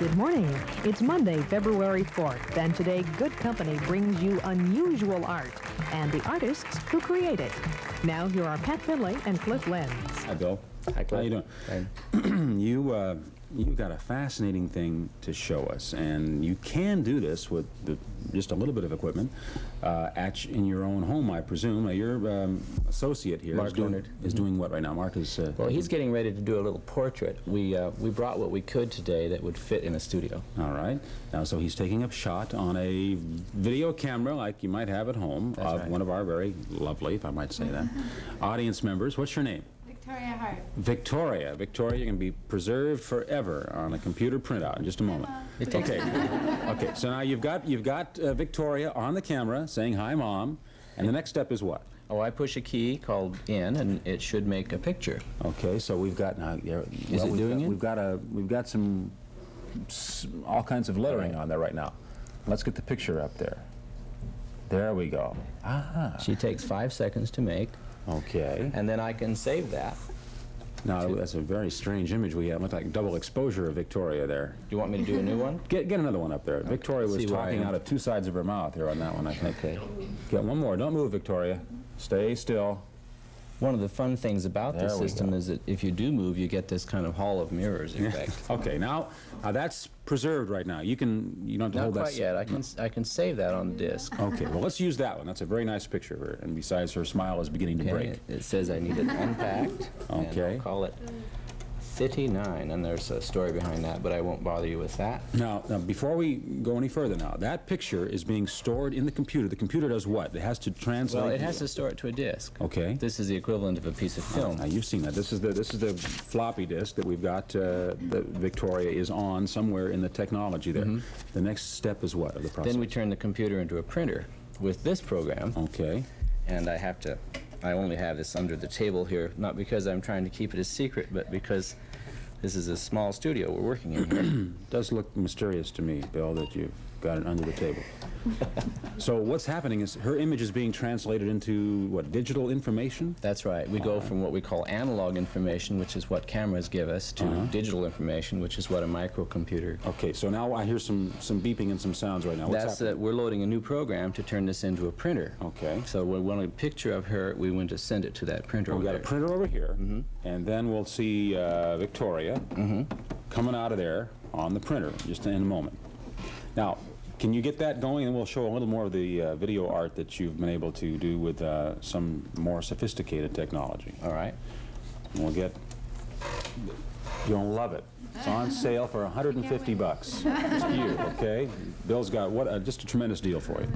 Good morning. It's Monday, February 4th, and today Good Company brings you unusual art and the artists who create it. Now, here are Pat Finley and Cliff Lenz. Hi, Bill. Hi, Cliff. How you doing? You got a fascinating thing to show us, and you can do this with just a little bit of equipment in your own home, I presume. Your associate here, Mark Leonard, is doing what right now? Mark is... well, he's getting ready to do a little portrait. We brought what we could today that would fit in a studio. All right. Now, so he's taking a shot on a video camera like you might have at home of right. one of our very lovely, if I might say that, audience members. What's your name? Victoria Hart. Victoria. Victoria, you're going to be preserved forever on a computer printout in just a moment. Okay. Okay. So now you've got Victoria on the camera saying, "Hi, Mom," and the next step is what? Oh, I push a key called in, and it should make a picture. Okay. So we've got now. Is it doing it? We've got some all kinds of lettering on there right now. Let's get the picture up there. There we go. Ah. She takes 5 seconds to make. Okay. And then I can save that. Now, that's a very strange image we have. It looks like double exposure of Victoria there. Do you want me to do a new one? Get another one up there. Okay. Victoria was See talking out of two sides of her mouth here on that one, I think. Okay. Get one more. Don't move, Victoria. Stay still. One of the fun things about this system is that if you do move, you get this kind of hall of mirrors effect. Okay, now that's preserved right now. You don't have to hold that. Not quite yet. I can save that on the disc. Okay, well, let's use that one. That's a very nice picture of her. And besides, her smile is beginning to break. It says I need it unpacked. Okay. And I'll call it 59, and there's a story behind that, but I won't bother you with that. Now, before we go any further now, that picture is being stored in the computer. The computer does what? It has to translate... Well, it has to store it to a disk. Okay. This is the equivalent of a piece of film. Now, you've seen that. This is the floppy disk that we've got that Victoria is on somewhere in the technology there. Mm-hmm. The next step is what of the process? Then we turn the computer into a printer with this program. Okay. And I only have this under the table here, not because I'm trying to keep it a secret, but because this is a small studio we're working in here. It does look mysterious to me, Bill, that you've got it under the table. So what's happening is her image is being translated into, what, digital information? That's right. We go from what we call analog information, which is what cameras give us, to digital information, which is what a microcomputer... Okay, so now I hear some beeping and some sounds right now. What's happening? We're loading a new program to turn this into a printer. Okay. So we want a picture of her, we want to send it to that printer over there. We've got a printer over here, and then we'll see Victoria coming out of there on the printer just in a moment. Now, can you get that going, and we'll show a little more of the video art that you've been able to do with some more sophisticated technology. All right. And we'll get... You'll love it. It's on sale for $150 bucks. Just you, okay? Bill's got just a tremendous deal for you.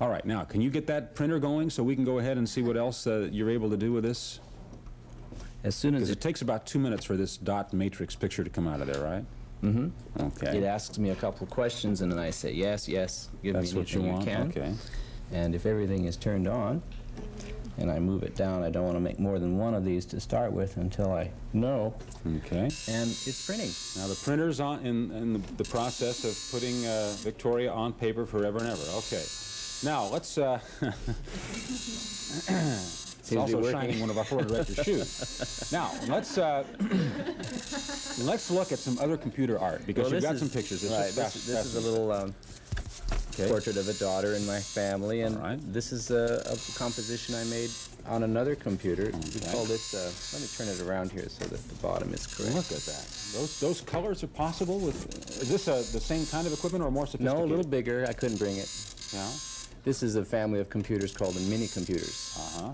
All right, now, can you get that printer going so we can go ahead and see what else you're able to do with this? As soon as Because it takes about 2 minutes for this dot matrix picture to come out of there, right? Mm-hmm. Okay. It asks me a couple questions, and then I say, yes, yes, give That's me what you anything want? you can. Okay. And if everything is turned on, and I move it down, I don't want to make more than one of these to start with until I know. Okay. And it's printing. Now the printer's in the process of putting Victoria on paper forever and ever. Okay. Now let's... It's also shining one of our floor director's shoes. Now, let's look at some other computer art, because you've got some pictures. This is a little portrait of a daughter in my family, and this is a composition I made on another computer. We call this, let me turn it around here so that the bottom is correct. Look at that. Those colors are possible with, is this the same kind of equipment or more sophisticated? No, a little bigger. I couldn't bring it. Yeah? This is a family of computers called the mini computers. Uh-huh.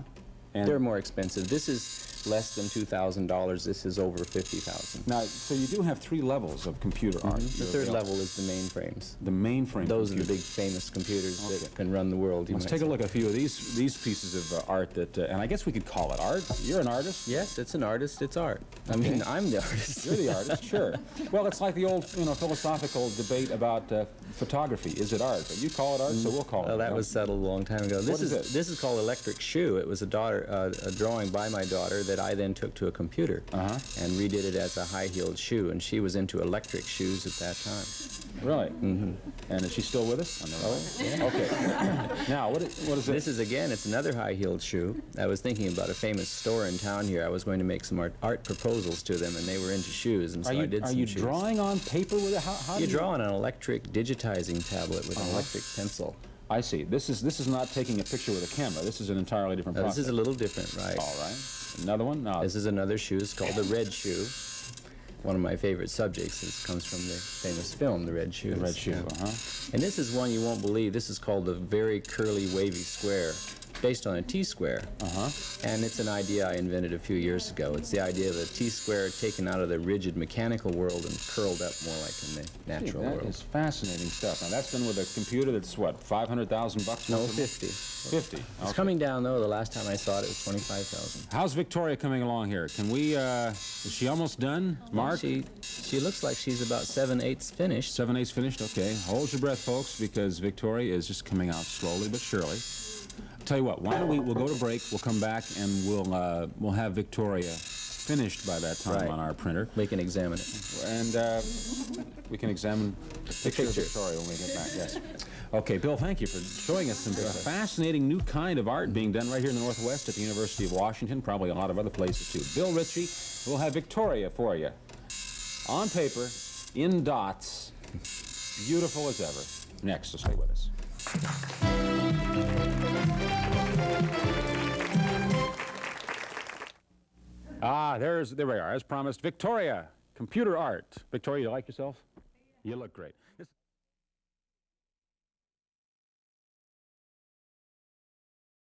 And they're more expensive. This is less than $2,000. This is over $50,000. Now, so you do have 3 levels of computer art. The third level is the mainframes. The mainframe. Those are the big famous computers that can run the world. Let's take a look at a few of these pieces of art that, and I guess we could call it art. You're an artist. Yes, it's an artist. It's art. I mean, I'm the artist. You're the artist, sure. Well, it's like the old, philosophical debate about photography. Is it art? But you call it art, so we'll call it. Well, that was settled a long time ago. What is it? This is called Electric Shoe. It was a drawing by my daughter that I then took to a computer and redid it as a high-heeled shoe, and she was into electric shoes at that time. Really? Mm-hmm. And is she still with us? Yeah. Okay. Now, what is this? This is, again, it's another high-heeled shoe. I was thinking about a famous store in town here. I was going to make some art proposals to them, and they were into shoes, and so I did some shoes. Are you drawing on paper with it? How you draw on an electric digitizing tablet with an electric pencil. I see. This is not taking a picture with a camera. This is an entirely different process. This is a little different, right? All right. Another one? No. This is another shoe. It's called the Red Shoe. One of my favorite subjects. This comes from the famous film, The Red Shoe. The Red Shoe, And this is one you won't believe. This is called the very curly, wavy square, based on a T-square. And it's an idea I invented a few years ago. It's the idea of a T-square taken out of the rigid mechanical world and curled up more like in the natural world. That is fascinating stuff. Now, that's done with a computer that's, what, $500,000? No, 50. 50. Okay. It's coming down, though. The last time I saw it, it was 25,000. How's Victoria coming along here? Can we, is she almost done, Mark? She looks like she's about 7/8 finished. 7/8 finished? Okay. Hold your breath, folks, because Victoria is just coming out slowly but surely. Tell you what, why don't we'll go to break, we'll come back, and we'll have Victoria finished by that time on our printer. We can examine it. And we can examine the picture of Victoria when we get back, yes. Okay, Bill, thank you for showing us some fascinating new kind of art being done right here in the Northwest at the University of Washington, probably a lot of other places too. Bill Ritchie, we'll have Victoria for you. On paper, in dots, beautiful as ever. Next, so stay with us. There we are, as promised. Victoria, computer art. Victoria, you like yourself? You look great.